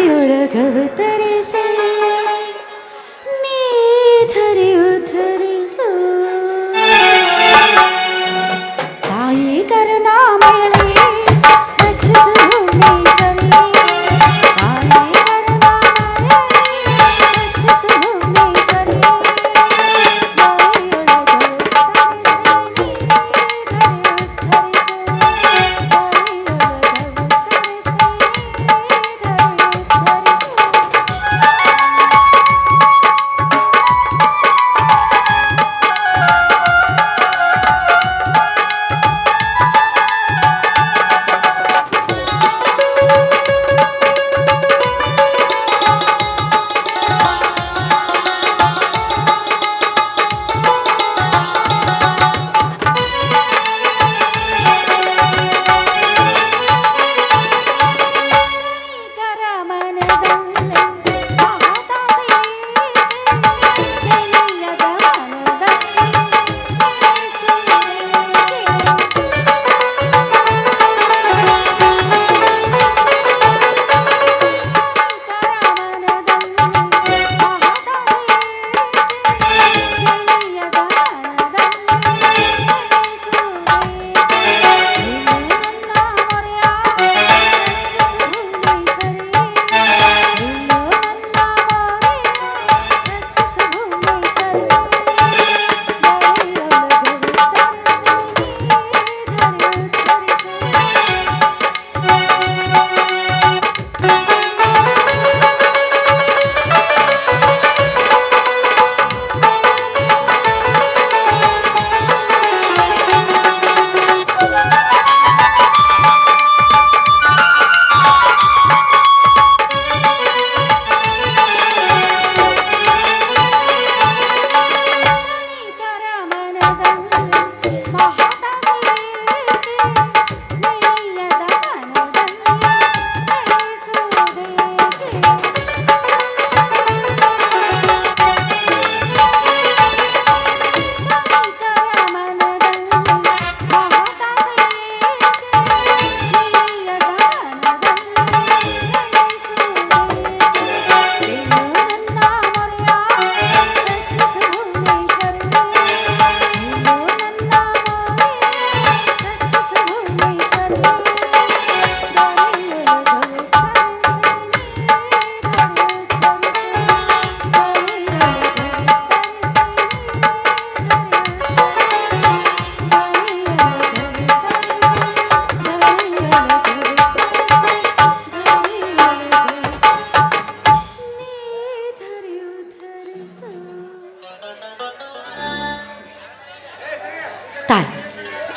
ಬಾಯಿಯೊಳಗವತರಿಸಿ ನೀ ಧರಿಸು ತಾಯಿ ಕರುಣಾಮಯಳೇ ರಕ್ಷಿಸು ಭುವನೇಶ್ವರಿ ತಾಯಿ ಕರುಣಾಮಯಳೇ ರಕ್ಷಿಸು ಭುವನೇಶ್ವರಿ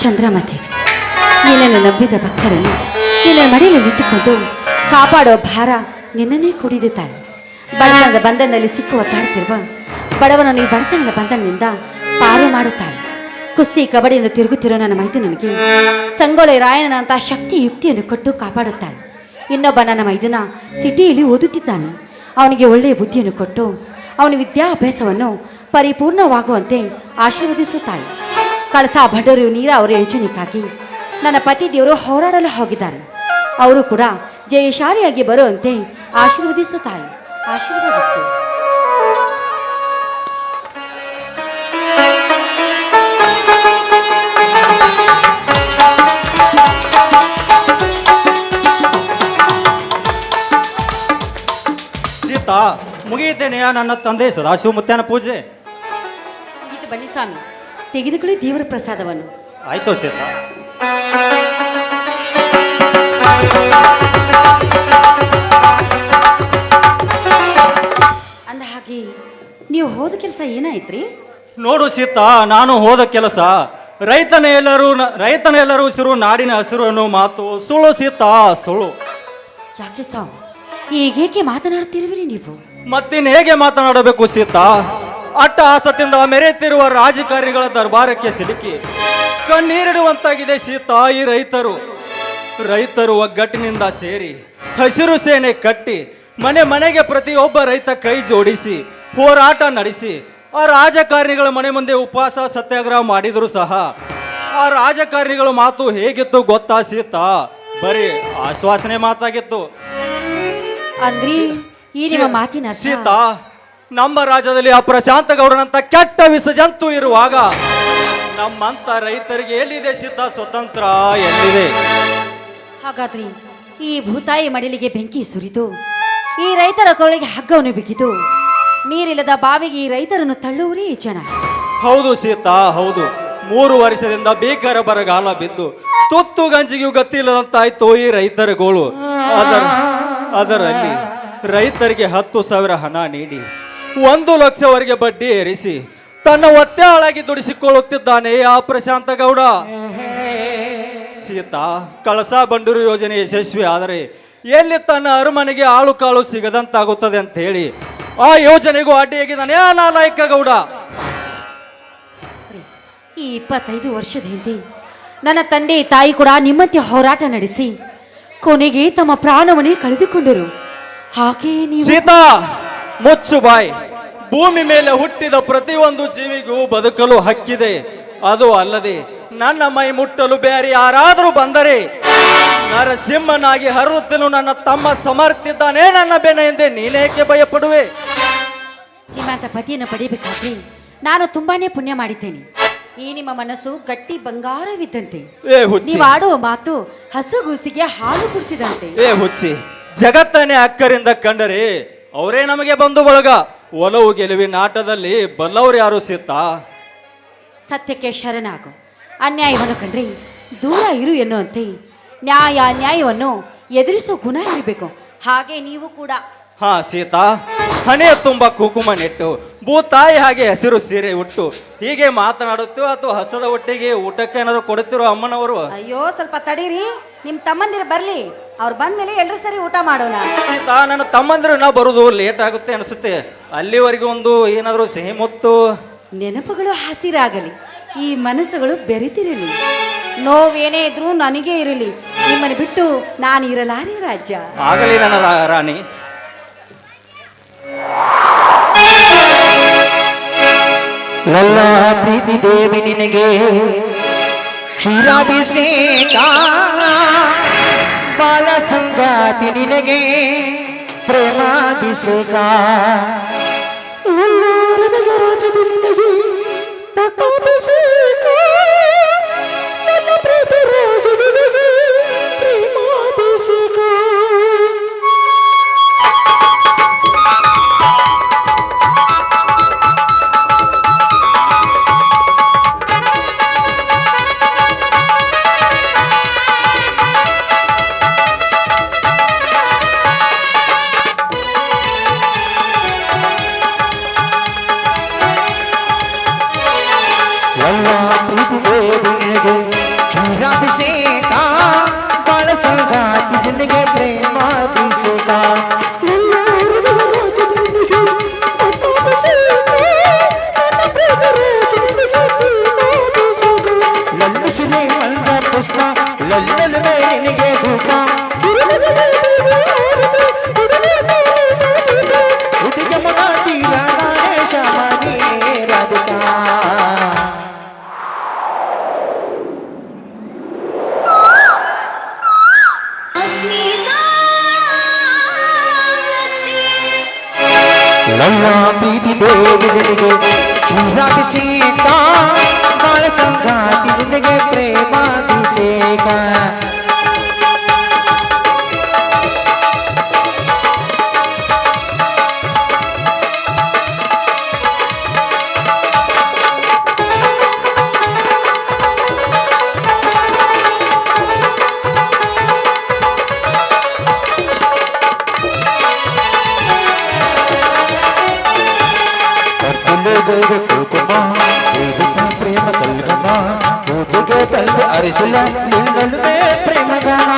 ಚಂದ್ರಮತಿ ನಿನ್ನನ್ನು ನಂಬಿದ ಭಕ್ತರನ್ನು ನಿನ್ನ ಮಡಿಲಲ್ಲಿಟ್ಟುಕೊಂಡು ಕಾಪಾಡೋ ಭಾರ ನಿನ್ನನ್ನೇ ಕೂಡಿದೆ ತಾಯಿ. ಬಡತನದ ಬಂಧನದಲ್ಲಿ ಸಿಕ್ಕುವ ಒತ್ತಾಡ್ತಿರುವ ಬಡವನನ್ನು ಈ ಬಡತನದ ಬಂಧನದಿಂದ ಪಾರು ಮಾಡುತ್ತಾಳೆ. ಕುಸ್ತಿ ಕಬಡ್ಡಿಯಿಂದ ತಿರುಗುತ್ತಿರೋ ನನ್ನ ಮೈದುನನಿಗೆ ಸಂಗೊಳ್ಳಿ ರಾಯಣ್ಣನಂತಹ ಶಕ್ತಿ ಯುಕ್ತಿಯನ್ನು ಕೊಟ್ಟು ಕಾಪಾಡುತ್ತಾಳೆ. ಇನ್ನೊಬ್ಬ ನನ್ನ ಮೈದುನ ಸಿಟಿಯಲ್ಲಿ ಓದುತ್ತಿದ್ದಾನೆ. ಅವನಿಗೆ ಒಳ್ಳೆಯ ಬುದ್ಧಿಯನ್ನು ಕೊಟ್ಟು ಅವನ ವಿದ್ಯಾಭ್ಯಾಸವನ್ನು ಪರಿಪೂರ್ಣವಾಗುವಂತೆ ಆಶೀರ್ವದಿಸುತ್ತಾಳೆ. ಕಳಸ ಭಂಡೂರು ನೀರಾವರಿ ಯೋಜನೆಗಾಗಿ ನನ್ನ ಪತಿ ದೇವರು ಹೋರಾಡಲು ಹೋಗಿದ್ದಾರೆ. ಅವರು ಕೂಡ ಜಯಶಾಲಿಯಾಗಿ ಬರುವಂತೆ ಆಶೀರ್ವದಿಸುತ್ತಾಳೆ. ಆಶೀರ್ವದಿಸು. ಸೀತಾ, ಮುಗಿಯುತ್ತೇನೆಯಾ ನನ್ನ ತಂದೆ ಸದಾಶಿವ ಮುತ್ತನ ಪೂಜೆ? ಇದು ಬನ್ನಿ ಸ್ವಾಮಿ, ತೆಗೆದುಕೊಳ್ಳಿ ದೇವರ ಪ್ರಸಾದವನ್ನು. ಆಯ್ತು ಸೀತಾ. ಅಂದ ಹಾಗೆ ನೀವು ಹೋದ ಕೆಲಸ ಏನಾಯ್ತ್ರಿ? ನೋಡು ಸೀತಾ, ನಾನು ಹೋದ ಕೆಲಸ ರೈತನೆಲ್ಲರೂ ಸಿರು ನಾಡಿನ ಹಸಿರು ಅನ್ನೋ ಮಾತು ಸುಳ್ಳು ಸೀತಾ, ಸುಳ್ಳು. ಯಾಕೆ ಸ್ವಾಮಿ ಈಗೇಕೆ ಮಾತನಾಡ್ತಿರುವಿರಿ ನೀವು? ಮತ್ತಿನ್ ಹೇಗೆ ಮಾತನಾಡಬೇಕು ಸೀತಾ? ಅಟ್ಟಹಾಸದಿಂದ ಮೆರೆತಿರುವ ರಾಜಕಾರಣಿಗಳ ದರ್ಬಾರಕ್ಕೆ ಸಿಲುಕಿ ಕಣ್ಣೀರಿಡುವಂತಾಗಿದೆ ಸೀತಾ. ಈ ರೈತರು ಒಗ್ಗಟ್ಟಿನಿಂದ ಸೇರಿ ಹಸಿರು ಸೇನೆ ಕಟ್ಟಿ ಮನೆ ಮನೆಗೆ ಪ್ರತಿಯೊಬ್ಬ ರೈತ ಕೈ ಜೋಡಿಸಿ ಹೋರಾಟ ನಡೆಸಿ ಆ ರಾಜಕಾರಣಿಗಳ ಮನೆ ಮುಂದೆ ಉಪವಾಸ ಸತ್ಯಾಗ್ರಹ ಮಾಡಿದ್ರು ಸಹ ಆ ರಾಜಕಾರಣಿಗಳ ಮಾತು ಹೇಗಿತ್ತು ಗೊತ್ತಾ ಸೀತಾ? ಬರೀ ಆಶ್ವಾಸನೆ ಮಾತಾಗಿತ್ತು. ಅಂದ್ರಿ ಈ ನಿಮ್ಮ ಮಾತಿನ ಅರ್ಥ? ಸೀತಾ, ನಮ್ಮ ರಾಜ್ಯದಲ್ಲಿ ಅಪ್ರಶಾಂತ ಗೌಡನಂತ ಕೆಟ್ಟ ವಿಷಜಂತು ಇರುವಾಗ ನಮ್ಮಂತ ರೈತರಿಗೆ ಎಲ್ಲಿದೆ ಸೀತಾ ಸ್ವತಂತ್ರ, ಎಲ್ಲಿದೆ? ಹಾಗಾದ್ರಿ ಈ ಭೂತಾಯಿ ಮಡಿಲಿಗೆ ಬೆಂಕಿ ಸುರಿದು ಈ ರೈತರ ಕೊರಳಿಗೆ ಹಗ್ಗವನ್ನು ಬಿಗಿದು ನೀರಿಲ್ಲದ ಬಾವಿಗೆ ಈ ರೈತರನ್ನು ತಳ್ಳುವರೇ ಈ ಜನ. ಹೌದು ಸೀತಾ, ಹೌದು. 3 ವರ್ಷದಿಂದ ಭೀಕರ ಬರಗಾಲ ಬಿದ್ದು ತುತ್ತು ಗಂಜಿಗೂ ಗತಿ ಇಲ್ಲದಂತಾಯ್ತು ಈ ರೈತರ ಗೋಳು. ಅದರಲ್ಲಿ ರೈತರಿಗೆ 10,000 ಹಣ ನೀಡಿ 1 ಲಕ್ಷವರೆಗೆ ಬಡ್ಡಿ ಏರಿಸಿ ತನ್ನ ಒತ್ತೆ ಹಾಳಾಗಿ ದುಡಿಸಿಕೊಳ್ಳುತ್ತಿದ್ದಾನೆ ಆ ಪ್ರಶಾಂತ ಗೌಡ. ಸೀತಾ, ಕಳಸಾ ಬಂಡೂರು ಯೋಜನೆ ಯಶಸ್ವಿ ಆದರೆ ಎಲ್ಲಿ ತನ್ನ ಅರಮನೆಗೆ ಆಳು ಕಾಳು ಸಿಗದಂತಾಗುತ್ತದೆ ಅಂತ ಹೇಳಿ ಆ ಯೋಜನೆಗೂ ಅಡ್ಡಿಯಾಗಿದ್ದಾನೆ ಆ ನಾಲಾಯಕ ಗೌಡ. ಈ 25 ವರ್ಷದ ಹಿಂದೆ ನನ್ನ ತಂದೆ ತಾಯಿ ಕೂಡ ನಿಮ್ಮಂತೆ ಹೋರಾಟ ನಡೆಸಿ ಕೊನೆಗೆ ತಮ್ಮ ಪ್ರಾಣವನ್ನೇ ಕಳೆದುಕೊಂಡರು. ಹಾಗೆ ನೀವು ಸೀತಾ, ಮುಚ್ಚು ಬಾಯ್. ಭೂಮಿ ಮೇಲೆ ಹುಟ್ಟಿದ ಪ್ರತಿಯೊಂದು ಜೀವಿಗೂ ಬದುಕಲು ಹಕ್ಕಿದೆ. ಅದು ಅಲ್ಲದೆ ನನ್ನ ಮೈ ಮುಟ್ಟಲು ಬೇರೆ ಯಾರಾದರೂ ಬಂದರೆ ನರಸಿಂಹನಾಗಿ ಹರುತ್ತಲು ನನ್ನ ತಮ್ಮ ಸಮರ್ಥಿದ್ದಾನೆ ನನ್ನ ಬೆನ್ನ ಹಿಂದೆ ನೀನೇಕೆ ಭಯಪಡುವೆ? ನಿಮ್ಮಂತ ಪತಿಯನ್ನು ಪಡೆಯಬೇಕಾದ್ರೆ ನಾನು ತುಂಬಾನೇ ಪುಣ್ಯ ಮಾಡಿದ್ದೇನೆ. ಈ ನಿಮ್ಮ ಮನಸ್ಸು ಗಟ್ಟಿ ಬಂಗಾರವಿದ್ದಂತೆ. ನೀವು ಆಡುವ ಮಾತು ಹಸುಗೂಸಿಗೆ ಹಾಲು ಕುಡಿಸಿದಂತೆ. ಹುಚ್ಚಿ, ಜಗತ್ತನ್ನೇ ಅಕ್ಕರಿಂದ ಕಂಡರೆ ಅವರೇ ನಮಗೆ ಬಂದು ಬಳಗ. ಒಲವು ಗೆಲುವಿನ ಆಟದಲ್ಲಿ ಬಲ್ಲವರು ಯಾರು ಸೀತಾ? ಸತ್ಯಕ್ಕೆ ಶರಣಾಗು, ಅನ್ಯಾಯವನ್ನು ಕಂಡ್ರೆ ದೂರ ಇರು ಎನ್ನುವಂತೆ ನ್ಯಾಯವನ್ನು ಎದುರಿಸೋ ಗುಣ ಇರಬೇಕು. ಹಾಗೆ ನೀವು ಕೂಡ. ಹಾ ಸೀತಾ, ಹಣೆಯ ತುಂಬ ಕುಂಕುಮ ನೆಟ್ಟು ಭೂತಾಯಿ ಹಾಗೆ ಹಸಿರು ಸೀರೆ ಉಟ್ಟು ಹೀಗೆ ಮಾತನಾಡುತ್ತೋ ಅಥವಾ ಹಸದ ಒಟ್ಟಿಗೆ ಊಟಕ್ಕೆ ಏನಾದ್ರು ಕೊಡುತ್ತಿರೋ ಅಮ್ಮನವರು? ಅಯ್ಯೋ, ಸ್ವಲ್ಪ ತಡೀರಿ, ನಿಮ್ ತಮ್ಮಂದಿರು ಬರ್ಲಿ. ಅವ್ರು ಬಂದ್ಮೇಲೆ ಎಲ್ಲರೂ ಸರಿ ಊಟ ಮಾಡೋಣ. ಸೀತಾ, ನನ್ನ ತಮ್ಮಂದಿರು ನಾ ಬರುದು ಲೇಟ್ ಆಗುತ್ತೆ ಅನಿಸುತ್ತೆ. ಅಲ್ಲಿವರೆಗೂ ಒಂದು ಏನಾದ್ರು ಸಿಹಿ ಮುತ್ತು. ನೆನಪುಗಳು ಹಸಿರಾಗಲಿ, ಈ ಮನಸ್ಸುಗಳು ಬೆರೆತಿರಲಿ. ನೋವೇನೇ ಇದ್ರೂ ನನಗೇ ಇರಲಿ, ನಿಮ್ಮನ್ನು ಬಿಟ್ಟು ನಾನು ಇರಲಾರೆ ರಾಜ್ಯ. ಆಗಲಿ ನನ್ನ ರಾಣಿ. ನನ್ನ ಪ್ರೀತಿ ದೇವಿ ನಿನಗೆ ಕ್ಷೀರಾಭಿಷೇಕ, ಬಾಲ ಸಂಗಾತಿ ನಿನಗೆ ಪ್ರೇಮಾಭಿಷೇಕ. ನಿನಗೆ ಪಟ್ಟಾಭಿಷೇಕ, ನನ್ನ ಪ್ರೀತಿ ರಾಜ ನಿನಗೆ ಪ್ರೇಮಾಭಿಷೇಕ. ಕ್ಷೀರಾಭಿಷೇಕ, ಬಾಳ ಸಂಗಾತಿ ನಿನಗೆ ಪ್ರೇಮಾಭಿಷೇಕ. ಲಲ್ಲು ಸಿರಿ ಮಂದ ಪುಷ್ಪ, ಲಲ್ಲಲು ನಿನಗೆ ಧೂಪ, ಇದು ಯಮುನಾ ತೀರ ಶ್ಯಾಮಿ ರಾಧಿಕಾ. ನನ್ನ ಪ್ರೀತಿ ದೇವಿ ನಿನಗೆ ಕ್ಷೀರಾಭಿಷೇಕ, ಬಾಳ ಸಂಗಾತಿ ನಿನಗೆ ಪ್ರೇಮಾಭಿಷೇಕ. ಕುಂಕುಮ ಪ್ರೇಮ ಸಂಗಮ, ಪೂಜೆಗೆ ತಂದು ಅರಿಶಿಲ ನಿನ್ನೊಲುಮೆ ಪ್ರೇಮಗಾನ.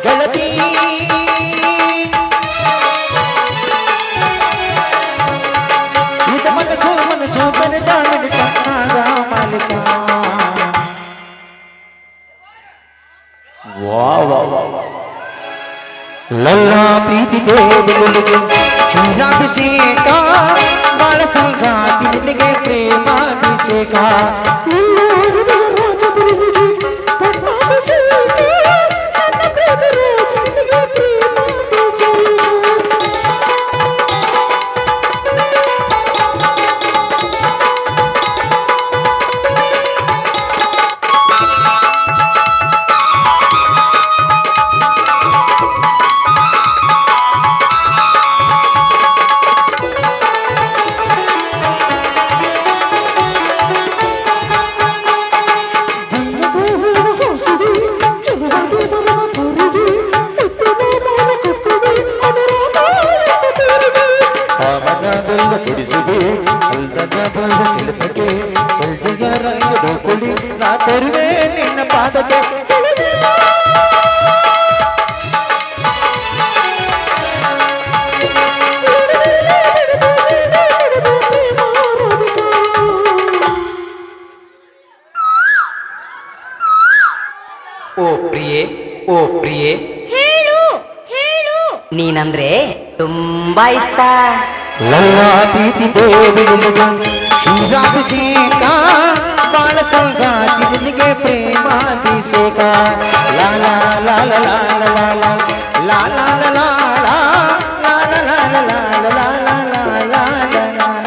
ಗೆಳತಿ ಇದು ಮನಸ್ಸು ಬೆನೆದ ಮಾಲಿಕ. ನನ್ನ ಪ್ರೀತಿ ದೇವಿ ನಿನಗೆ ಕ್ಷೀರಾಭಿಷೇಕ, ಬಾಳ ಸಂಗಾತಿ ನಿನಗೆ ಪ್ರೇಮಾಭಿಷೇಕ. ಇಡು ಕುಡಿ ನಾ ತರುವೆ ನಿನ್ನ ಪಾದಕ್ಕೆ ಓ ಪ್ರಿಯೆ ಓ ಪ್ರಿಯೆ ಹೇಳು ಹೇಳು ನೀನಂದ್ರೆ ತುಂಬಾ ಇಷ್ಟ ಲಲ್ಲ ಪ್ರೀತಿ ದೇವಿ ನಿನಗೆ ಶ್ರೀರಾಭಿಷೇಕ ಬಾಳ ಸಂಗಾತಿ ನಿನಗೆ ಪ್ರೇಮಾಭಿಷೇಕ ಲಾಲ ಲಾಲ ಲಾಲ ಲಾಲ ಲಾಲ ಲಾಲ ಲಾಲ ಲಾಲ ಲಾಲ ಲಾಲ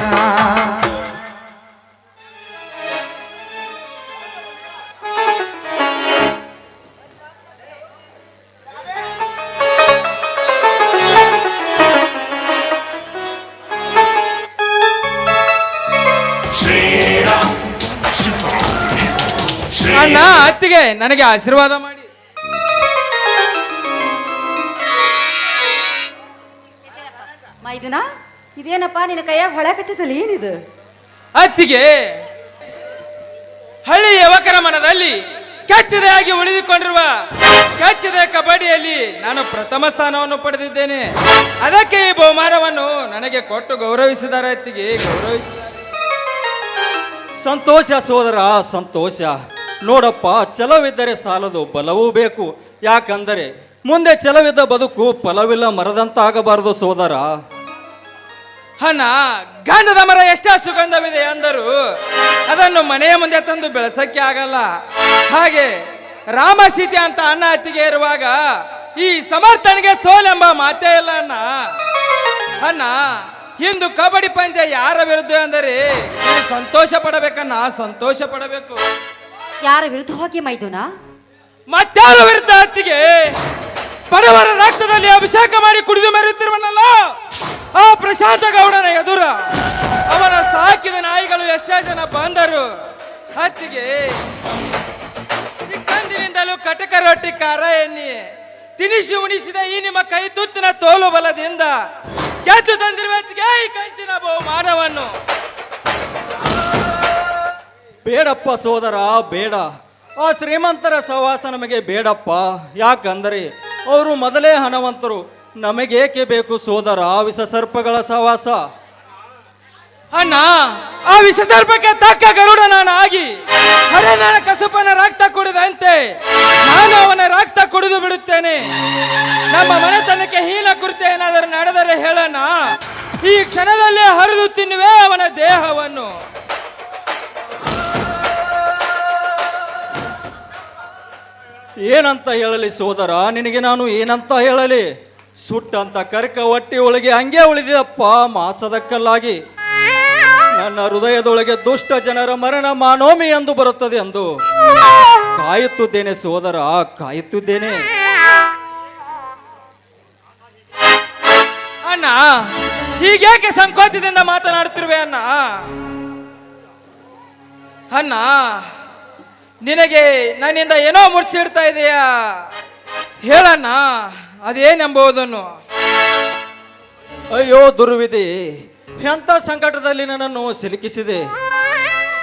ಅಣ್ಣ ಅತ್ತಿಗೆ ನನಗೆ ಆಶೀರ್ವಾದ ಮಾಡಿ. ಮೈದುನ ಇದೇನಪ್ಪ ನಿನ್ನ ಕೈಯಾಗ ಹೊಳಕತ್ತಿದ್ದಲ್ಲ ಏನಿದು? ಅತ್ತಿಗೆ ಹಳ್ಳಿ ಯುವಕರ ಮನದಲ್ಲಿ ಕೆಚ್ಚದೆಯಾಗಿ ಉಳಿದುಕೊಂಡಿರುವ ಕೆಚ್ಚದೆ ಕಬಡ್ಡಿಯಲ್ಲಿ ನಾನು ಪ್ರಥಮ ಸ್ಥಾನವನ್ನು ಪಡೆದಿದ್ದೇನೆ. ಅದಕ್ಕೆ ಈ ಬಹುಮಾನವನ್ನು ನನಗೆ ಕೊಟ್ಟು ಗೌರವಿಸಿದ್ದಾರೆ ಅತ್ತಿಗೆ, ಗೌರವಿಸಿದ್ದಾರೆ. ಸಂತೋಷ ಸೋದರ ಸಂತೋಷ. ನೋಡಪ್ಪ, ಛಲವಿದ್ದರೆ ಸಾಲದು, ಬಲವೂ ಬೇಕು. ಯಾಕಂದರೆ ಮುಂದೆ ಛಲವಿದ್ದ ಬದುಕು ಫಲವಿಲ್ಲ ಮರದಂತಾಗಬಾರದು ಸೋದರ. ಅಣ್ಣ, ಗಂಧದ ಮರ ಎಷ್ಟೇ ಸುಗಂಧವಿದೆ ಅಂದರು ಅದನ್ನು ಮನೆಯ ಮುಂದೆ ತಂದು ಬೆಳೆಸಕ್ಕೆ ಆಗಲ್ಲ. ಹಾಗೆ ರಾಮ ಸೀತೆ ಅಂತ ಅಣ್ಣ ಅತ್ತಿಗೆ ಇರುವಾಗ ಈ ಸಮರ್ಥನೆಗೆ ಸೋಲೆಂಬ ಮಾತೇ ಇಲ್ಲ ಅಣ್ಣ. ಅಣ್ಣ, ಇಂದು ಕಬಡ್ಡಿ ಪಂದ್ಯ ಯಾರ ವಿರುದ್ಧ ಅಂದರೆ ನೀವು ಸಂತೋಷ ಪಡಬೇಕನ್ನ, ಸಂತೋಷ ಪಡಬೇಕು. ಯಾರ ವಿರುದ್ಧವಾಗಿ ಮೈದುನ? ಮತ್ತಾರ ವಿರುದ್ಧ ಅತ್ತಿಗೆ? ಬಡವರ ರಕ್ತದಲ್ಲಿ ಅಭಿಷೇಕ ಮಾಡಿ ಕುಡಿದು ಮೆರೆಯುತ್ತಿರುವನಲ್ಲ ಆ ಪ್ರಶಾಂತ ಗೌಡನ ಎದುರ ಅವನ ಸಾಕಿದ ನಾಯಿಗಳು ಎಷ್ಟೇ ಜನ ಬಂದರು ಅತ್ತಿಗೆ. ಚಿಕ್ಕಂದಿನಿಂದಲೂ ಕಟಕ ರೊಟ್ಟಿ ಖಾರ ಎಣ್ಣೆ ತಿನಿಸಿ ಉಣಿಸಿದ ಈ ನಿಮ್ಮ ಕೈ ತುತ್ತಿನ ತೋಲು ಬಲದಿಂದ ಗೆದ್ದು ತಂದಿರುವ ಅತ್ತಿಗೆ ಈ ಕಂಚಿನ ಬಹುಮಾನವನ್ನು. ಬೇಡಪ್ಪ ಸೋದರ, ಬೇಡ. ಆ ಶ್ರೀಮಂತರ ಸಹವಾಸ ನಮಗೆ ಬೇಡಪ್ಪ. ಯಾಕಂದರೆ ಅವರು ಮೊದಲೇ ಹಣವಂತರು. ನಮಗೇಕೆ ಬೇಕು ಸೋದರ ವಿಷಸರ್ಪಗಳ ಸಹವಾಸ? ಅಣ್ಣ, ಆ ವಿಷಸರ್ಪಕ್ಕೆ ತಕ್ಕ ಗರುಡ ನಾನು ಆಗಿ ಹರಿಯಾಣ ಕಸುಪನ ರಕ್ತ ಕುಡಿದಂತೆ ನಾನು ಅವನ ರಕ್ತ ಕುಡಿದು ಬಿಡುತ್ತೇನೆ. ನಮ್ಮ ಮನೆತನಕ್ಕೆ ಹೀನ ಕೃತ್ಯ ಏನಾದರೂ ನಡೆದರೆ ಹೇಳೋಣ, ಈ ಕ್ಷಣದಲ್ಲೇ ಹರಿದು ತಿನ್ನುವೆ ಅವನ ದೇಹವನ್ನು. ಏನಂತ ಹೇಳಲಿ ಸೋದರ, ನಿನಗೆ ನಾನು ಏನಂತ ಹೇಳಲಿ? ಸುಟ್ಟಂತ ಕರ್ಕ ಹೊಟ್ಟೆ ಒಳಗೆ ಹಂಗೆ ಉಳಿದಪ್ಪ ಮಾಸದ ಕಲ್ಲಾಗಿ. ನನ್ನ ಹೃದಯದೊಳಗೆ ದುಷ್ಟ ಜನರ ಮರಣ ಮಾನೋಮಿ ಎಂದು ಬರುತ್ತದೆ ಎಂದು ಕಾಯುತ್ತಿದ್ದೇನೆ ಸೋದರ, ಕಾಯುತ್ತಿದ್ದೇನೆ. ಅಣ್ಣ, ಹೀಗೇಕೆ ಸಂಕೋಚದಿಂದ ಮಾತನಾಡುತ್ತಿರುವೆ ಅಣ್ಣ? ಅಣ್ಣ, ನಿನಗೆ ನನ್ನಿಂದ ಏನೋ ಮುಚ್ಚಿಡ್ತಾ ಇದೆಯಾ? ಹೇಳಣ್ಣ, ಅದೇನೆಂಬುದನ್ನು. ಅಯ್ಯೋ ದುರ್ವಿಧಿ, ಎಂಥ ಸಂಕಟದಲ್ಲಿ ನನ್ನನ್ನು ಸಿಲುಕಿಸಿದೆ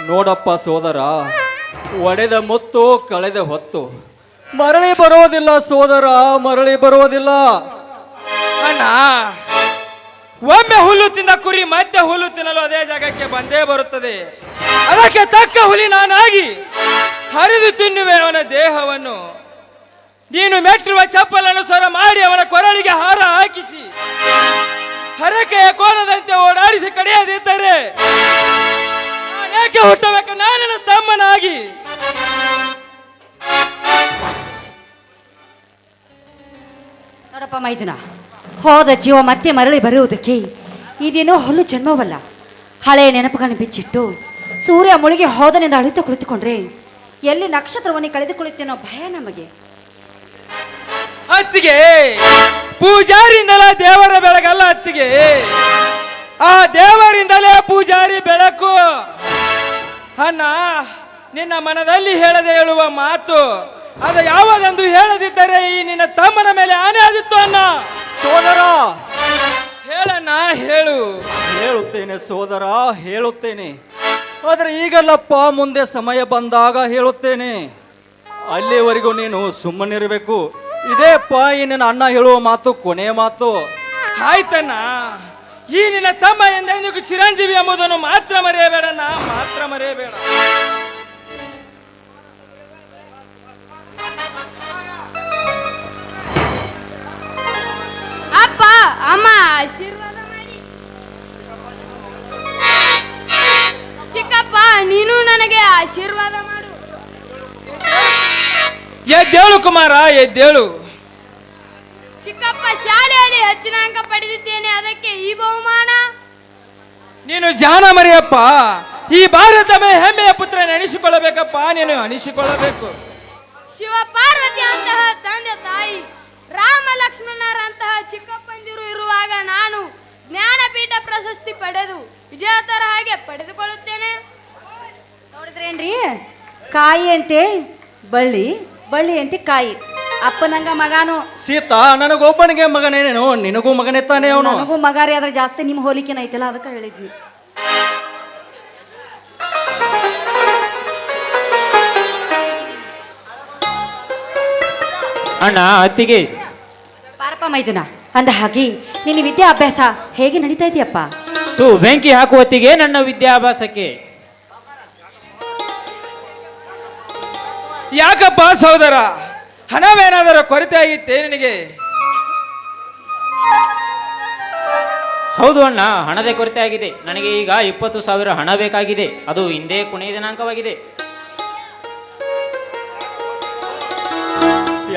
ನೋಡಪ್ಪ ಸೋದರ. ಒಡೆದ ಮುತ್ತು ಕಳೆದ ಹೊತ್ತು ಮರಳಿ ಬರೋದಿಲ್ಲ ಸೋದರ, ಮರಳಿ ಬರೋದಿಲ್ಲ. ಅಣ್ಣ, ಒಮ್ಮೆ ಹುಲ್ಲು ತಿಂದ ಕುರಿ ಮತ್ತೆ ಹುಲ್ಲು ತಿನ್ನಲು ಅದೇ ಜಾಗಕ್ಕೆ ಬಂದೇ ಬರುತ್ತದೆ. ಅದಕ್ಕೆ ತಕ್ಕ ಹುಲಿ ನಾನಾಗಿ ಹರಿದು ತಿನ್ನುವೆ ಅವನ ದೇಹವನ್ನು. ನೀನು ಮೆಟ್ಟಿರುವ ಚಪ್ಪಲನ್ನು ಸ್ವರ ಮಾಡಿ ಅವನ ಕೊರಳಿಗೆ ಹಾರ ಹಾಕಿಸಿ ಹರಕೆಯ ಕೋಣದಂತೆ ಓಡಾಡಿಸಿ ಕಡೆಯದಿದ್ದರೆ ನಾನೇಕೆ ಹುಟ್ಟಬೇಕು ನಾನಿನ ತಮ್ಮನಾಗಿ? ನೋಡಪ್ಪ ಮೈದುನ, ಹೋದ ಜೀವ ಮತ್ತೆ ಮರಳಿ ಬರುವುದಕ್ಕೆ ಇದೇನೋ ಹೊಲ್ಲು ಜನ್ಮವಲ್ಲ. ಹಳೆಯ ನೆನಪುಗಳನ್ನು ಬಿಚ್ಚಿಟ್ಟು ಸೂರ್ಯ ಮುಳುಗಿ ಹೋದನೆಂದು ಅಳಿತು ಕುಳಿತುಕೊಂಡ್ರೆ ಎಲ್ಲಿ ನಕ್ಷತ್ರವನ್ನೇ ಕಳೆದುಕೊಳ್ಳುತ್ತೇನೋ ಭಯ ನಮಗೆ. ಅತ್ತಿಗೆ, ಪೂಜಾರಿಂದಲೇ ದೇವರ ಬೆಳಗಲ್ಲ ಅತ್ತಿಗೆ, ಆ ದೇವರಿಂದಲೇ ಪೂಜಾರಿ ಬೆಳಕು. ಅಣ್ಣ, ನಿನ್ನ ಮನದಲ್ಲಿ ಹೇಳದೆ ಹೇಳುವ ಮಾತು ಅದು ಯಾವುದೆಂದು ಹೇಳದಿದ್ದರೆ ಈ ನಿನ್ನ ತಮ್ಮನ ಮೇಲೆ ಆನೆ ಆದಿತ್ತು ಅಣ್ಣ. ಸೋದರ, ಹೇಳಣ್ಣ, ಹೇಳು. ಹೇಳುತ್ತೇನೆ ಸೋದರ, ಹೇಳುತ್ತೇನೆ. ಆದರೆ ಈಗಲ್ಲಪ್ಪ, ಮುಂದೆ ಸಮಯ ಬಂದಾಗ ಹೇಳುತ್ತೇನೆ. ಅಲ್ಲಿವರೆಗೂ ನೀನು ಸುಮ್ಮನಿರಬೇಕು. ಇದೇಪ್ಪ ಈ ನಿನ್ನ ಅಣ್ಣ ಹೇಳುವ ಮಾತು ಕೊನೆಯ ಮಾತು. ಆಯ್ತಣ್ಣ, ಈ ನಿನ್ನ ತಮ್ಮ ಎಂದೆಂದಿಗೂ ಚಿರಂಜೀವಿ ಎಂಬುದನ್ನು ಮಾತ್ರ ಮರೆಯಬೇಡಣ್ಣ, ಮಾತ್ರ ಮರೆಯಬೇಡ. ಅಪ್ಪ ಅಮ್ಮ ಆಶೀರ್ವಾದ ಮಾಡಿ. ಚಿಕ್ಕಪ್ಪ ನೀನು ನನಗೆ ಆಶೀರ್ವಾದ ಮಾಡು. ಎದ್ದೇಳು ಕುಮಾರ, ಎದ್ದೇಳು. ಚಿಕ್ಕಪ್ಪ ಶಾಲೆಯಲ್ಲಿ ಹೆಚ್ಚಿನ ಅಂಕ ಪಡೆದಿದ್ದೇನೆ, ಅದಕ್ಕೆ ಈ ಬಹುಮಾನ. ನೀನು ಜಾಣ ಮರಿಯಪ್ಪ. ಈ ಭಾರತ ಹೆಮ್ಮೆಯ ಪುತ್ರ ನೆನೆಸಿಕೊಳ್ಳಬೇಕಪ್ಪ, ನೀನು ಅನಿಸಿಕೊಳ್ಳಬೇಕು. ಶಿವ ಪಾರ್ವತಿ ಅಂತಹ ತಂದೆ ತಾಯಿ, ರಾಮ ಲಕ್ಷ್ಮಣರಂತಹ ಚಿಕ್ಕಪ್ಪಂದಿರು ಇರುವಾಗ ನಾನು ಜ್ಞಾನಪೀಠ ಪ್ರಶಸ್ತಿ ಪಡೆದು ವಿಜೇತರ ಹಾಗೆ ಪಡೆದುಕೊಳ್ಳುತ್ತೇನೆ. ನೋಡಿದ್ರೇನ್ರಿ, ಕಾಯಿ ಅಂತೆ ಬಳ್ಳಿ, ಬಳ್ಳಿ ಅಂತೆ ಕಾಯಿ. ಅಪ್ಪನಂಗ ಮಗಾನು. ಸೀತಾ, ನನಗೊಬ್ಬನಿಗೆ ಮಗನೇನೇನು, ನಿನಗೂ ಮಗನೇ ತಾನೇ ಅವನು. ನನಗೂ ಮಗಾರಿ, ಆದ್ರೆ ಜಾಸ್ತಿ ನಿಮ್ಮ ಹೋಲಿಕೆನ ಐತಲ್ಲ, ಅದಕ್ಕೆ ಹೇಳಿದ್ವಿ. ಅಣ್ಣ ಅತ್ತಿಗೆ. ಪಾರಪ್ಪ ಮೈದುನ, ಅಂದ ಹಾಗೆ ನಿನ್ನ ವಿದ್ಯಾಭ್ಯಾಸ ಹೇಗೆ ನಡೀತಾ ಇದೆಯಪ್ಪ? ತೂ ಬೆಂಕಿ ಹಾಕುವತ್ತಿಗೆ ನನ್ನ ವಿದ್ಯಾಭ್ಯಾಸಕ್ಕೆ. ಯಾಕಪ್ಪ ಸಹೋದರ, ಹಣವೇನಾದರೂ ಕೊರತೆ ಆಗಿತ್ತೇ ನಿನಗೆ? ಹೌದು ಅಣ್ಣ, ಹಣದ ಕೊರತೆ ಆಗಿದೆ. ನನಗೆ ಈಗ 20,000 ಹಣ ಬೇಕಾಗಿದೆ. ಅದು ಹಿಂದೆ ಕೊನೆಯ ದಿನಾಂಕವಾಗಿದೆ.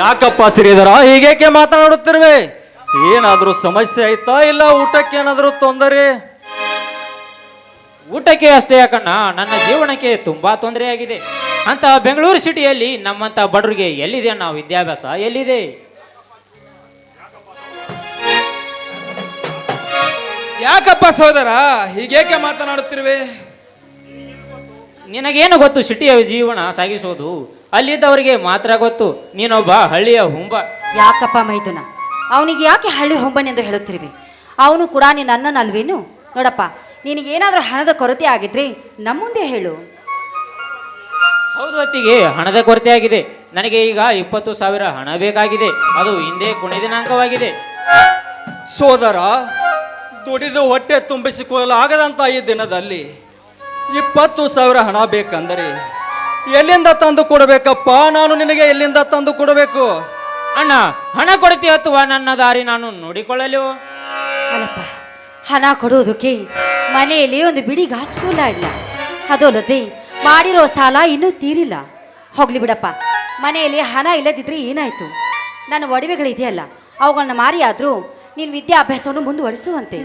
ಯಾಕಪ್ಪ ಶ್ರೀಧರ, ಹೀಗೇಕೆ ಮಾತನಾಡುತ್ತಿರುವೆ? ಏನಾದರೂ ಸಮಸ್ಯೆ ಆಯ್ತಾ, ಇಲ್ಲ ಊಟಕ್ಕೆ ಏನಾದರೂ ತೊಂದರೆ? ಊಟಕ್ಕೆ ಅಷ್ಟೇ ಯಾಕಣ್ಣ, ನನ್ನ ಜೀವನಕ್ಕೆ ತುಂಬಾ ತೊಂದರೆಯಾಗಿದೆ. ಅಂತ ಬೆಂಗಳೂರು ಸಿಟಿಯಲ್ಲಿ ನಮ್ಮಂತ ಬಡವರಿಗೆ ಎಲ್ಲಿದೆ ಅಣ್ಣ ವಿದ್ಯಾಭ್ಯಾಸ, ಎಲ್ಲಿದೆ? ಯಾಕಪ್ಪ ಸಹೋದರ, ಹೀಗೇಕೆ ಮಾತನಾಡುತ್ತಿರುವೆ? ನಿನಗೇನು ಗೊತ್ತು ಸಿಟಿಯ ಜೀವನ ಸಾಗಿಸೋದು? ಅಲ್ಲಿದ್ದವರಿಗೆ ಮಾತ್ರ ಗೊತ್ತು. ನೀನೊಬ್ಬ ಹಳ್ಳಿಯ ಹುಂಬ. ಯಾಕಪ್ಪ ಮೈದುನ, ಅವನಿಗೆ ಯಾಕೆ ಹಳ್ಳಿ ಹೊಂಬನೆಂದು ಹೇಳುತ್ತಿರುವೆ? ಅವನು ಕೂಡ ನಿನ್ನ ಅಣ್ಣನಲ್ವೇನು? ನೋಡಪ್ಪ, ನಿನಗೇನಾದ್ರೂ ಹಣದ ಕೊರತೆ ಆಗಿದ್ರೆ ನಮ್ಮ ಮುಂದೆ ಹೇಳು. ಹೌದು ಅತ್ತಿಗೆ, ಹಣದ ಕೊರತೆ ಆಗಿದೆ. ನನಗೆ ಈಗ 20,000 ಹಣ ಬೇಕಾಗಿದೆ. ಅದು ಹಿಂದೆ ಕೊನೆ ದಿನಾಂಕವಾಗಿದೆ. ಸೋದರ, ದುಡಿದು ಹೊಟ್ಟೆ ತುಂಬಿಸಿಕೊಳ್ಳಲಾಗದಂತ ಈ ದಿನದಲ್ಲಿ 20,000 ಹಣ ಬೇಕಂದರೆ ಎಲ್ಲಿಂದ ತಂದು ಕೊಡಬೇಕಪ್ಪ? ನಾನು ನಿನಗೆ ಎಲ್ಲಿಂದ ತಂದು ಕೊಡಬೇಕು? ಅಣ್ಣ, ಹಣ ಕೊರತೆ ಅಥವಾ ನನ್ನ ದಾರಿ ನಾನು ನೋಡಿಕೊಳ್ಳಲು? ಅಲ್ಲಪ್ಪ, ಹಣ ಕೊಡೋದಕ್ಕೆ ಮನೆಯಲ್ಲಿ ಒಂದು ಬಿಡಿ ಗಾಸು ಕೂಡ ಇಲ್ಲ. ಅದಲ್ಲದೆ ಮಾಡಿರೋ ಸಾಲ ಇನ್ನೂ ತೀರಿಲ್ಲ. ಹೋಗ್ಲಿ ಬಿಡಪ್ಪ, ಮನೆಯಲ್ಲಿ ಹಣ ಇಲ್ಲದಿದ್ರೆ ಏನಾಯ್ತು? ನನ್ನ ಒಡವೆಗಳಿದೆಯಲ್ಲ, ಅವುಗಳನ್ನ ಮಾರಿಯಾದ್ರೂ ನೀನು ವಿದ್ಯಾಭ್ಯಾಸವನ್ನು ಮುಂದುವರಿಸುವಂತೆ.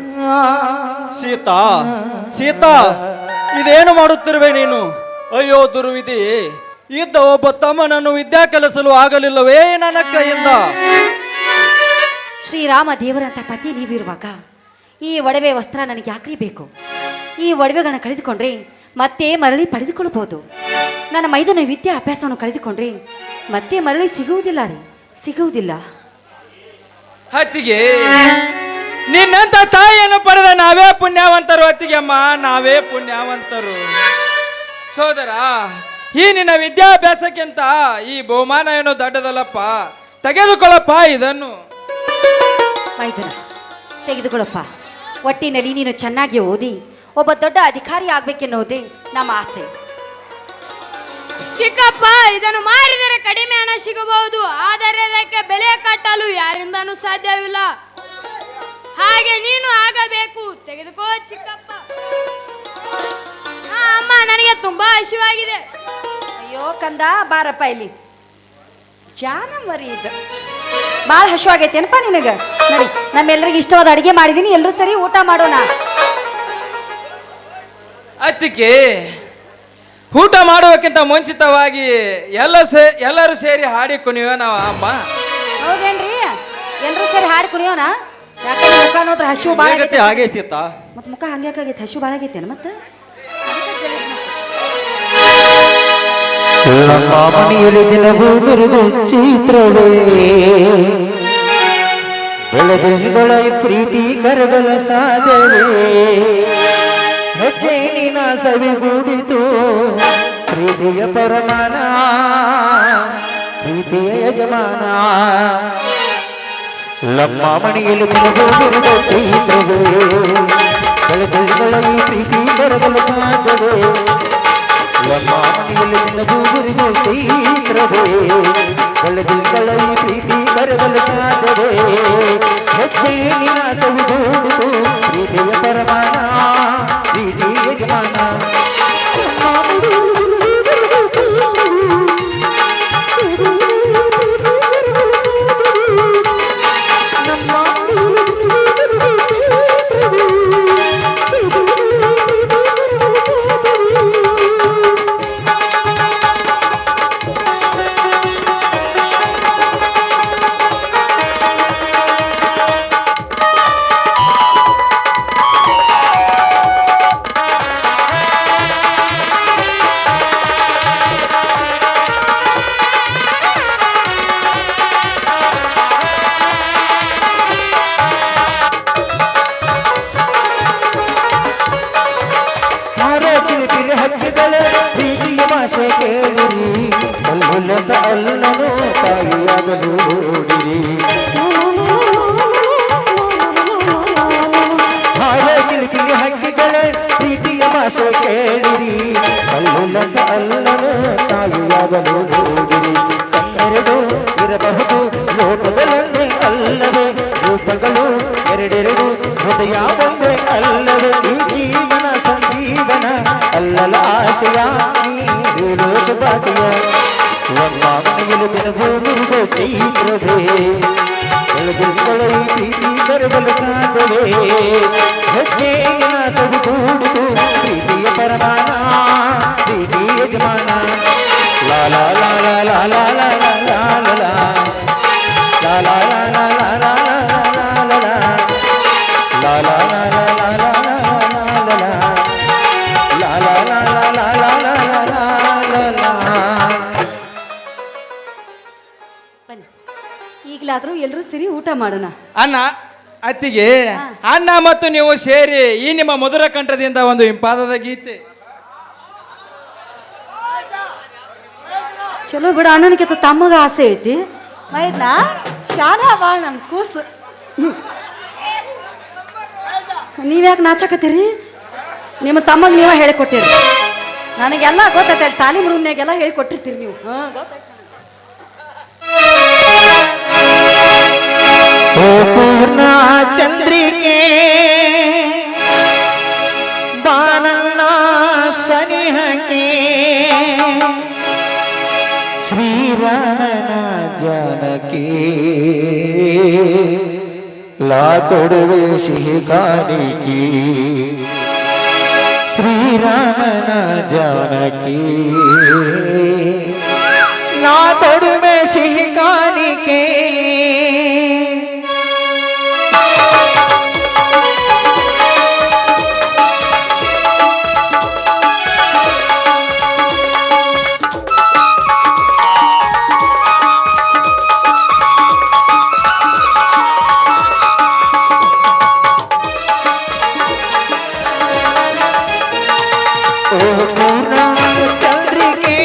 ಸೀತಾ, ಸೀತಾ, ಇದೇನು ಮಾಡುತ್ತಿರುವೆ ನೀನು? ಅಯ್ಯೋ ದುರ್ವಿಧಿ, ಇದ್ದ ಒಬ್ಬ ತಮ್ಮನನ್ನು ವಿದ್ಯಾ ಕಲಿಸಲು ಆಗಲಿಲ್ಲವೇ ನನ್ನ ಕೈಯಿಂದ? ಶ್ರೀರಾಮ ದೇವರಂತ ಪತಿ ನೀವಿರುವಾಗ ಈ ಒಡವೆ ವಸ್ತ್ರ ನನಗೆ ಯಾಕ್ರಿ ಬೇಕು? ಈ ಒಡವೆಗಳನ್ನ ಕಳೆದುಕೊಂಡ್ರೆ ಮತ್ತೆ ಮರಳಿ ಪಡೆದುಕೊಳ್ಬೋದು. ನನ್ನ ಮೈದನ ವಿದ್ಯಾಭ್ಯಾಸವನ್ನು ಕಳೆದುಕೊಂಡ್ರೆ ಮತ್ತೆ ಮರಳಿ ಸಿಗುವುದಿಲ್ಲ ರೀ, ಸಿಗುವುದಿಲ್ಲ. ಅತ್ತಿಗೆ, ನಿನ್ನಂತ ತಾಯಿಯನ್ನು ಪಡೆದ ನಾವೇ ಪುಣ್ಯವಂತರು ಅತ್ತಿಗೆ ಅಮ್ಮ, ನಾವೇ ಪುಣ್ಯವಂತರು. ಸೋದರ, ಈ ನಿನ್ನ ವಿದ್ಯಾಭ್ಯಾಸಕ್ಕಿಂತ ಈ ಬಹುಮಾನ ಏನು ದೊಡ್ಡದಲ್ಲಪ್ಪ. ತೆಗೆದುಕೊಳ್ಳಪ್ಪ ಇದನ್ನು. ಮೈದನ, ತೆಗೆದುಕೊಳ್ಳಪ್ಪ. ಒಟ್ಟಿನಲ್ಲಿ ನೀನು ಚೆನ್ನಾಗಿ ಓದಿ ಒಬ್ಬ ದೊಡ್ಡ ಅಧಿಕಾರಿ ಆಗ್ಬೇಕೆನ್ನುವುದೇ ನಮ್ಮ ಆಸೆ. ಚಿಕ್ಕಪ್ಪ, ಇದನ್ನು ಮಾರಿದರೆ ಕಡಿಮೆ ಹಣ ಸಿಗಬಹುದು, ಆದರೆ ಅದಕ್ಕೆ ಬೆಲೆ ಕಟ್ಟಲು ಯಾರಿಂದನೂ ಸಾಧ್ಯವಿಲ್ಲ. ಹಾಗೆ ನೀನು ಆಗಬೇಕು. ತೆಗೆದುಕೋ ಚಿಕ್ಕಪ್ಪ. ಅಮ್ಮ, ನನಗೆ ತುಂಬಾ ಹಸಿವಾಗಿದೆ. ಅಯ್ಯೋ ಕಂದ, ಬಾರಪ್ಪ ಇಲ್ಲಿ. ಜಾನ ಮರಿ ಇದು ಭಾಳ ಹಸಿವಾಗೈತೆ ಏನಪ್ಪ ನಿನಗೆ? ನೋಡಿ, ನಮ್ಮೆಲ್ಲರಿಗೆ ಇಷ್ಟವಾದ ಅಡಿಗೆ ಮಾಡಿದೀನಿ, ಎಲ್ಲರೂ ಸರಿ ಊಟ ಮಾಡೋಣ. ಅತ್ತಿಗೆ, ಊಟ ಮಾಡುವಕ್ಕಿಂತ ಮುಂಚಿತವಾಗಿ ಎಲ್ಲರೂ ಸೇರಿ ಹಾಡಿ ಕುಣಿಯೋ ನಾವು ಅಮ್ಮ. ಹೌದೇನ್ರಿ? ಎಲ್ಲರೂ ಸೇರಿ ಹಾಡಿ ಕುಣಿಯೋಣ. ಯಾಕಂದ್ರೆ ಮುಖ ನೋಡ್ರೆ ಹಸಿವು ಭಾಳ ಹೇಗತ್ತೆ ಹಾಗೆ ಸೀತಾ? ಮತ್ತೆ ಮುಖ ಹಂಗೆ ಯಾಕಾಗೈತೆ? ಹಸಿವು ಭಾಳ ಆಗೈತೇನು ಮತ್ತೆ? ಮನೆಯಲ್ಲಿ ದಿನವೂ ಮಿರುಗು ಚಿತ್ರವೇ ಬೆಳೆದುಗಳ ಪ್ರೀತಿ ಕರಗಲ ಸಾಧವೇ ಹೆಜ್ಜೆ ನಿನ ಸವಿಗೂಡಿತು ಪ್ರೀತಿಯ ಪರಮಾನ ಪ್ರೀತಿಯ ಯಜಮಾನ ಲಮ್ಮ ಮಣಿಯಲ್ಲಿ ತಿರುಗುತ್ತಿರುವ ಚೈತ್ರವೇ ಬೆಳಗುಗಳ ಈ ಪ್ರೀತಿ ಬರಗಲು ಸಾಧ್ಯವೇ ಲಮ್ಮ ಮಣಿಯಲ್ಲಿ ತಿರುಗುತ್ತಿರುವ ಚೈತ್ರವೇ ಬೆಳಗುಗಳ ಈ ಪ್ರೀತಿ ಬರಗಲು ಸಾಧ್ಯವೇ ಹೆಜ್ಜೆ ನಿನ ಸವಿಗೂಡಿತು ಪ್ರೀತಿಯ ಪರಮಾನ ಪ್ರೀತಿ ಯಜಮಾನ ಪ್ರೀತಿಯ ಭಾಷೆ ಕೇಳಿರಿ ಅಲ್ಲದ ಅಲ್ಲನು ತಾಯಿಯಾಗಲು ನೋಡಿರಿ ಹಾರ ಕಿಲಿಕಿಲಿ ಹಕ್ಕಿಗಳೇ ಪ್ರೀತಿಯ ಭಾಷೆ ಕೇಳಿರಿ ಅಲ್ಲದ ಅಲ್ಲನು ತಾಯಿಯಾಗಲು ನೋಡಿರಿ ಕಣ್ಣೆರಡು ಇರಬಹುದು ಲೋಕಗಳಲ್ಲಿ ಅಲ್ಲವೇ ರೂಪಗಳು ಎರಡೆರಡು ಹೃದಯ ಒಂದೇ ಅಲ್ಲವೇ ಈ ಜೀವನ ಸಂಜೀವನ ಅಲ್ಲಲ ಆಶಯ ನೀರು ಶುಭಾಶಯ ನಮ್ಮ ಮನೆಯಲ್ಲಿ ಬೆಳಗುತ್ತಿರುವ ಚೈತ್ರವೇ ಬೆಳಗುಗಳ ಈ ಪ್ರೀತಿ ಬರಬಲು ಸಾಧ್ಯವೇ ಹೆಜ್ಜೆ ನಿನ ಸವಿಗೂಡಿತು ಪ್ರೀತಿಯ ಪರಮಾನ ಪ್ರೀತಿ ಯಜಮಾನ ಲಾ ಲಾ ಲಾ ಲಾ ಲಾ ಲಾ ಲಾ ಲಾ ಲಾ ಲಾ ಲಾ ಲಾ ಲಾ ಲಾ ಲಾ ಈಗಲಾದ್ರೂ ಎಲ್ಲರೂ ಸೇರಿ ಊಟ ಮಾಡೋಣ. ಅಣ್ಣ ಅತ್ತಿಗೆ ಅಣ್ಣ ಮತ್ತು ನೀವು ಸೇರಿ ಈ ನಿಮ್ಮ ಮಧುರ ಕಂಠದಿಂದ ಒಂದು ಇಂಪಾದ ಗೀತೆ. ಚಲೋ ಬಿಡ, ಅಣ್ಣನಿಗೆ ತಮ್ಮಗ ಆಸೆ ಐತಿ. ಆಯ್ತಾ ಶಾಣ ಬಾಳ ನಮ್ ಕೂಸು. ನೀವ್ಯಾಕೆ ನಾಚಕತ್ತೀರಿ? ನಿಮ್ಮ ತಮ್ಮಗ ನೀವ ಹೇಳಿಕೊಟ್ಟಿರಿ. ನನಗೆಲ್ಲ ಗೊತ್ತೈತೆ, ಅಲ್ಲಿ ತಾಲೀಮ್ ರೂಮ್ನಾಗೆಲ್ಲ ಹೇಳಿಕೊಟ್ಟಿರ್ತೀರಿ ನೀವು. ಪೂರ್ಣ ಚಂದ್ರಿಕೆ ಬಾನನ್ನ ಸನಿಹಕ್ಕೆ ಶ್ರೀರಾಮನ ಜಾನಕಿ ಲಾ ಕೊಡುವೆ ಸಿಹಿ ಕಾಣಿಕೆ ಶ್ರೀರಾಮನ ಜಾನಕಿ ಲಾ ಕೊಡುವೆ ಸಿಹಿ ಕಾಣಿಕೆ ಚಂದ್ರಿಕೆ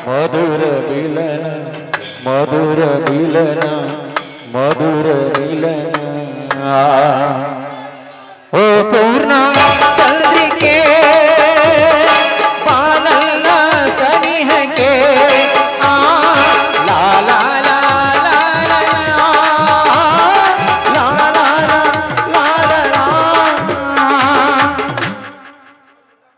ಮಧುರ ಮಿಲನ ಮಧುರ ಮಿಲನ ಮಧುರ ಮಿಲನ. ಓ ಪೂರ್ಣ